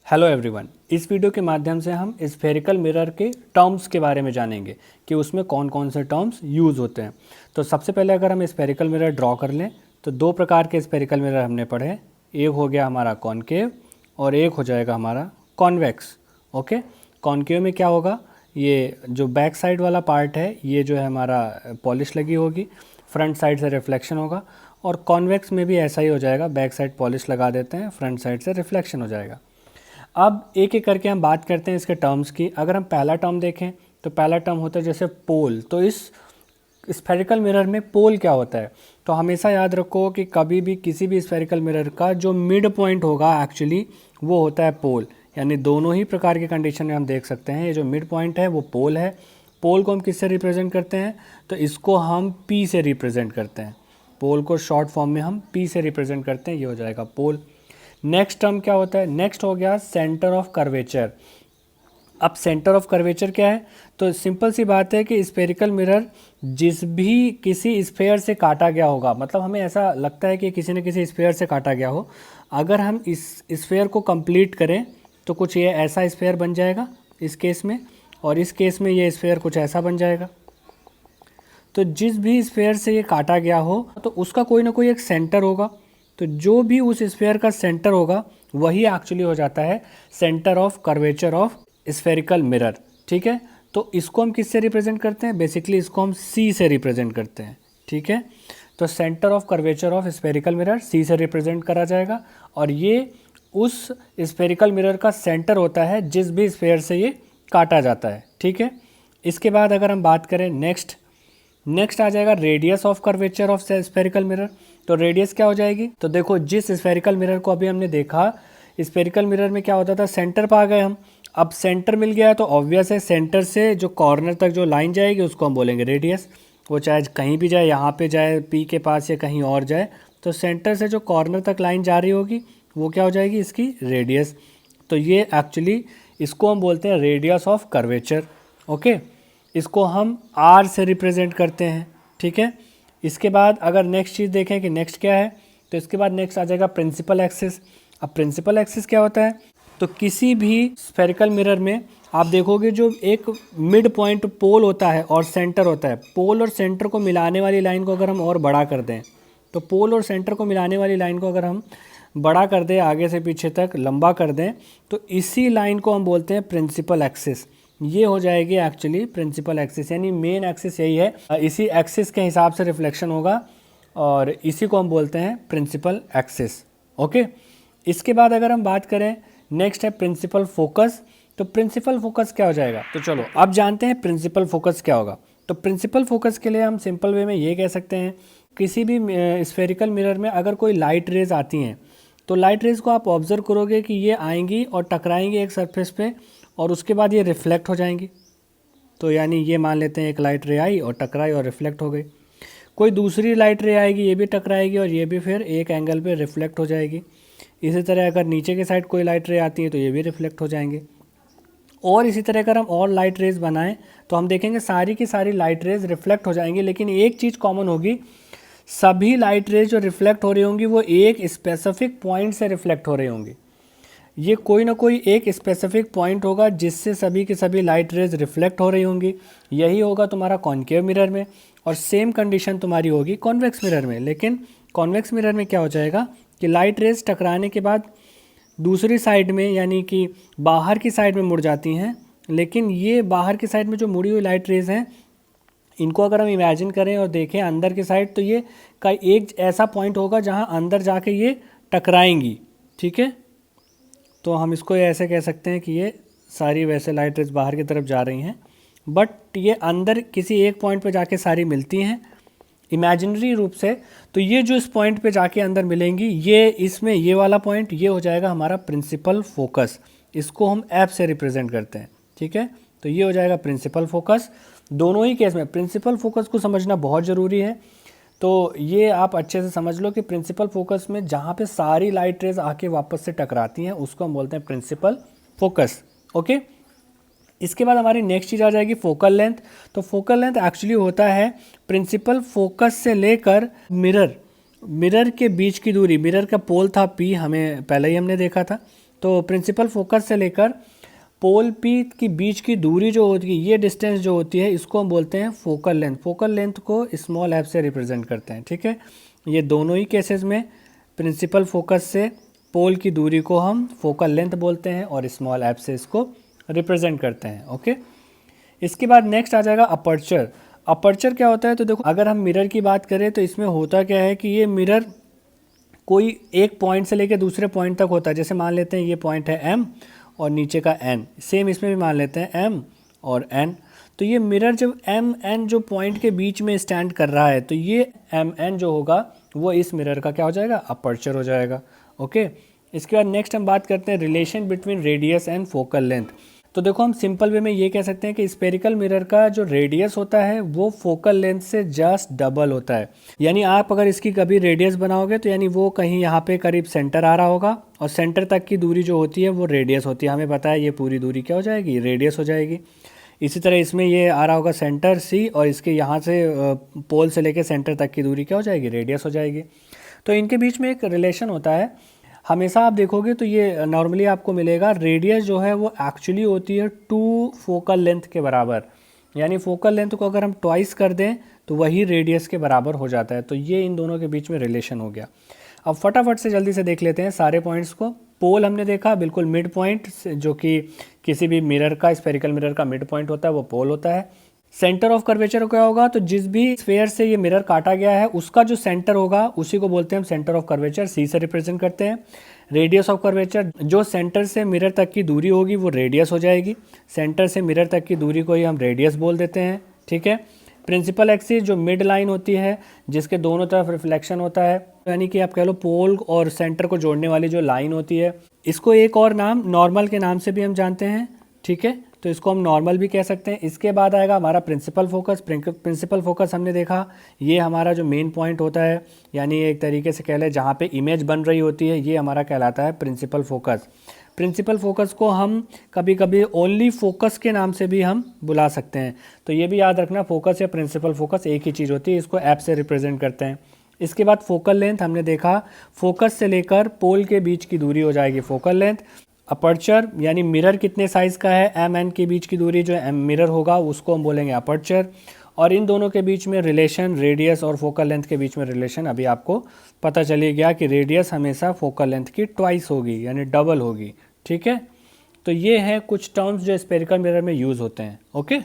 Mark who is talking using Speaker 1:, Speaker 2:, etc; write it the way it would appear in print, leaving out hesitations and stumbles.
Speaker 1: Hello everyone, इस video के माध्यम से हम स्फेरिकल मिरर के टर्म्स के बारे में जानेंगे कि उसमें कौन कौन से टर्म्स यूज़ होते हैं। तो सबसे पहले अगर हम स्फेरिकल मिरर ड्रॉ कर लें तो दो प्रकार के स्फेरिकल मिरर हमने पढ़े। एक हो गया हमारा कॉनकेव और एक हो जाएगा हमारा कॉन्वेक्स। ओके, कॉनकेव में क्या होगा, ये जो बैक साइड वाला पार्ट है ये जो है हमारा पॉलिश लगी होगी, फ्रंट साइड से रिफ्लेक्शन होगा। और कॉन्वेक्स में भी ऐसा ही हो जाएगा, बैक साइड पॉलिश लगा देते हैं, फ्रंट साइड से रिफ्लेक्शन हो जाएगा। अब एक एक करके हम बात करते हैं इसके टर्म्स की। अगर हम पहला टर्म देखें तो पहला टर्म होता है जैसे पोल। तो इस स्फेरिकल मिरर में पोल क्या होता है, तो हमेशा याद रखो कि कभी भी किसी भी स्फेरिकल मिरर का जो मिड पॉइंट होगा एक्चुअली वो होता है पोल। यानी दोनों ही प्रकार की कंडीशन में हम देख सकते हैं ये जो मिड पॉइंट है वो पोल है। पोल को हम किससे रिप्रेजेंट करते हैं, तो इसको हम पी से रिप्रेजेंट करते हैं। पोल को शॉर्ट फॉर्म में हम पी से रिप्रेजेंट करते हैं, ये हो जाएगा पोल। नेक्स्ट टर्म क्या होता है, नेक्स्ट हो गया सेंटर ऑफ कर्वेचर। अब सेंटर ऑफ कर्वेचर क्या है, तो सिंपल सी बात है कि स्फेरिकल मिरर जिस भी किसी स्फेयर से काटा गया होगा, मतलब हमें ऐसा लगता है कि किसी न किसी स्फेयर से काटा गया हो, अगर हम इस स्फेयर को कंप्लीट करें तो कुछ ये ऐसा स्फेयर बन जाएगा इस केस में, और इस केस में ये स्फेयर कुछ ऐसा बन जाएगा। तो जिस भी स्फेयर से ये काटा गया हो तो उसका कोई ना कोई एक सेंटर होगा, तो जो भी उस स्फेयर का सेंटर होगा वही एक्चुअली हो जाता है centre of curvature of spherical mirror. ठीक है, तो इसको हम किससे रिप्रेजेंट करते हैं, बेसिकली इसको हम सी से रिप्रेजेंट करते हैं। ठीक है, तो centre of curvature of spherical mirror C से रिप्रेजेंट करा जाएगा, और ये उस स्फेरिकल मिरर का सेंटर होता है जिस भी स्फेयर से ये काटा जाता है। ठीक है, इसके बाद अगर हम बात करें नेक्स्ट आ जाएगा radius of curvature of spherical mirror. तो रेडियस क्या हो जाएगी, तो देखो जिस स्फेरिकल मिरर को अभी हमने देखा, स्फेरिकल मिरर में क्या होता था, सेंटर पर आ गए हम। अब सेंटर मिल गया तो ऑब्वियस है सेंटर से जो कॉर्नर तक जो लाइन जाएगी उसको हम बोलेंगे रेडियस। वो चाहे कहीं भी जाए, यहाँ पे जाए पी के पास या कहीं और जाए, तो सेंटर से जो कॉर्नर तक लाइन जा रही होगी वो क्या हो जाएगी, इसकी रेडियस। तो ये एक्चुअली इसको हम बोलते हैं रेडियस ऑफ कर्वेचर। ओके, इसको हम आर से रिप्रेजेंट करते हैं। ठीक है, इसके बाद अगर नेक्स्ट चीज़ देखें कि नेक्स्ट क्या है, तो इसके बाद नेक्स्ट आ जाएगा प्रिंसिपल एक्सिस। अब प्रिंसिपल एक्सिस क्या होता है, तो किसी भी स्फेरिकल मिरर में आप देखोगे जो एक मिड पॉइंट पोल होता है और सेंटर होता है, पोल और सेंटर को मिलाने वाली लाइन को अगर हम और बड़ा कर दें, तो पोल और सेंटर को मिलाने वाली लाइन को अगर हम बड़ा कर दें, आगे से पीछे तक लंबा कर दें, तो इसी लाइन को हम बोलते हैं प्रिंसिपल एक्सिस। ये हो जाएगी एक्चुअली प्रिंसिपल एक्सिस, यानी मेन एक्सिस यही है, इसी एक्सिस के हिसाब से रिफ्लेक्शन होगा और इसी को हम बोलते हैं प्रिंसिपल एक्सिस। ओके, इसके बाद अगर हम बात करें नेक्स्ट है प्रिंसिपल फोकस। तो प्रिंसिपल फोकस क्या हो जाएगा, तो चलो अब जानते हैं प्रिंसिपल फोकस क्या होगा। तो प्रिंसिपल फोकस के लिए हम सिंपल वे में ये कह सकते हैं, किसी भी स्फेरिकल मिरर में अगर कोई लाइट रेज आती हैं तो लाइट रेज को आप ऑब्जर्व करोगे कि ये आएंगी और टकराएंगी एक सरफेस पे, और उसके बाद ये रिफ्लेक्ट हो जाएंगी। तो यानी ये मान लेते हैं एक लाइट रे आई और टकराई और रिफ्लेक्ट हो गई, कोई दूसरी लाइट रे आएगी ये भी टकराएगी और ये भी फिर एक एंगल पे रिफ्लेक्ट हो जाएगी। इसी तरह अगर नीचे के साइड कोई लाइट रे आती है तो ये भी रिफ्लेक्ट हो जाएंगे। और इसी तरह अगर हम और लाइट रेज बनाएं तो हम देखेंगे सारी की सारी लाइट रेज रिफ्लेक्ट हो जाएंगी, लेकिन एक चीज़ कॉमन होगी, सभी लाइट रेज जो रिफ्लेक्ट हो रही होंगी वो एक स्पेसिफिक पॉइंट से रिफ्लेक्ट हो रही होंगी। ये कोई ना कोई एक स्पेसिफिक पॉइंट होगा जिससे सभी की सभी लाइट रेज रिफ्लेक्ट हो रही होंगी। यही होगा तुम्हारा कॉनकेव मिरर में, और सेम कंडीशन तुम्हारी होगी कॉन्वेक्स मिरर में। लेकिन कॉन्वेक्स मिरर में क्या हो जाएगा कि लाइट रेज टकराने के बाद दूसरी साइड में, यानी कि बाहर की साइड में मुड़ जाती हैं, लेकिन ये बाहर की साइड में जो मुड़ी हुई लाइट रेज हैं इनको अगर हम इमेजिन करें और देखें अंदर की साइड, तो ये का एक ऐसा पॉइंट होगा जहाँ अंदर जाके ये टकराएंगी। ठीक है, तो हम इसको ऐसे कह सकते हैं कि ये सारी वैसे लाइट रेज बाहर की तरफ जा रही हैं, बट ये अंदर किसी एक पॉइंट पे जाके सारी मिलती हैं इमेजिनरी रूप से। तो ये जो इस पॉइंट पे जाके अंदर मिलेंगी, ये इसमें ये वाला पॉइंट ये हो जाएगा हमारा प्रिंसिपल फोकस। इसको हम एफ से रिप्रेजेंट करते हैं। ठीक है, तो ये हो जाएगा प्रिंसिपल फोकस। दोनों ही केस में प्रिंसिपल फोकस को समझना बहुत ज़रूरी है। तो ये आप अच्छे से समझ लो कि प्रिंसिपल फोकस में जहाँ पे सारी लाइट रेज आके वापस से टकराती हैं उसको हम बोलते हैं प्रिंसिपल फोकस। ओके, इसके बाद हमारी नेक्स्ट चीज़ आ जाएगी फोकल लेंथ। तो फोकल लेंथ एक्चुअली होता है प्रिंसिपल फोकस से लेकर मिरर के बीच की दूरी। मिरर का पोल था पी, हमें पहले ही हमने देखा था, तो प्रिंसिपल फोकस से लेकर पोल पी की बीच की दूरी जो होती है, ये डिस्टेंस जो होती है, इसको हम बोलते हैं फोकल लेंथ। फोकल लेंथ को स्मॉल एफ से रिप्रेजेंट करते हैं, ठीक है। ये दोनों ही केसेस में प्रिंसिपल फोकस से पोल की दूरी को हम फोकल लेंथ बोलते हैं और स्मॉल एफ से इसको रिप्रेजेंट करते हैं, ओके। इसके बाद नेक्स्ट आ जाएगा अपर्चर। अपर्चर क्या होता है, तो देखो अगर हम मिरर की बात करें तो इसमें होता क्या है कि ये मिरर कोई एक पॉइंट से लेकर दूसरे पॉइंट तक होता है। जैसे मान लेते हैं ये पॉइंट है M और नीचे का N, सेम इसमें भी मान लेते हैं M और N। तो ये मिरर जब MN जो पॉइंट के बीच में स्टैंड कर रहा है, तो ये MN जो होगा वो इस मिरर का क्या हो जाएगा, अपर्चर हो जाएगा, ओके। इसके बाद नेक्स्ट हम बात करते हैं relation between radius and focal length. तो देखो हम सिंपल वे में ये कह सकते हैं कि स्पेरिकल मिरर का जो रेडियस होता है वो फोकल लेंथ से जस्ट डबल होता है। यानी आप अगर इसकी कभी रेडियस बनाओगे तो यानी वो कहीं यहाँ पे करीब सेंटर आ रहा होगा और सेंटर तक की दूरी जो होती है वो रेडियस होती है। हमें पता है ये पूरी दूरी क्या हो जाएगी, रेडियस हो जाएगी। इसी तरह इसमें ये आ रहा होगा सेंटर C और इसके यहाँ से पोल से लेकर सेंटर तक की दूरी क्या हो जाएगी, रेडियस हो जाएगी। तो इनके बीच में एक रिलेशन होता है। हमेशा आप देखोगे तो ये नॉर्मली आपको मिलेगा, रेडियस जो है वो एक्चुअली होती है 2 फोकल लेंथ के बराबर। यानी फोकल लेंथ को अगर हम ट्वाइस कर दें तो वही रेडियस के बराबर हो जाता है। तो ये इन दोनों के बीच में रिलेशन हो गया। अब फटाफट से जल्दी से देख लेते हैं सारे पॉइंट्स को। पोल हमने देखा बिल्कुल मिड पॉइंट, जो कि किसी भी मिरर का, स्फेरिकल मिरर का मिड पॉइंट होता है, वो पोल होता है। सेंटर ऑफ कर्वेचर क्या होगा, तो जिस भी स्फेयर से ये मिरर काटा गया है उसका जो सेंटर होगा उसी को बोलते हैं हम सेंटर ऑफ कर्वेचर, C से रिप्रेजेंट करते हैं। रेडियस ऑफ कर्वेचर, जो सेंटर से मिरर तक की दूरी होगी वो रेडियस हो जाएगी। सेंटर से मिरर तक की दूरी को ही हम रेडियस बोल देते हैं, ठीक है। प्रिंसिपल एक्सिस, जो मिड लाइन होती है जिसके दोनों तरफ रिफ्लेक्शन होता है, यानी कि आप कह लो पोल और सेंटर को जोड़ने वाली जो लाइन होती है, इसको एक और नाम नॉर्मल के नाम से भी हम जानते हैं, ठीक है। तो इसको हम नॉर्मल भी कह सकते हैं। इसके बाद आएगा हमारा प्रिंसिपल फोकस। प्रिंसिपल फोकस हमने देखा, ये हमारा जो मेन पॉइंट होता है, यानी एक तरीके से कह लें जहाँ पे इमेज बन रही होती है, ये हमारा कहलाता है प्रिंसिपल फोकस। प्रिंसिपल फोकस को हम कभी कभी ओनली फोकस के नाम से भी हम बुला सकते हैं। तो ये भी याद रखना, फोकस या प्रिंसिपल फोकस एक ही चीज़ होती है, इसको एप से रिप्रेजेंट करते हैं। इसके बाद फोकल लेंथ हमने देखा, फोकस से लेकर पोल के बीच की दूरी हो जाएगी फोकल लेंथ। अपर्चर यानी मिरर कितने साइज़ का है, M N के बीच की दूरी जो मिरर होगा उसको हम बोलेंगे अपर्चर। और इन दोनों के बीच में रिलेशन, रेडियस और फोकल लेंथ के बीच में रिलेशन अभी आपको पता चली गया कि रेडियस हमेशा फोकल लेंथ की ट्वाइस होगी, यानी डबल होगी, ठीक है। तो ये है कुछ टर्म्स जो स्पेरिकल मिरर में यूज़ होते हैं, ओके।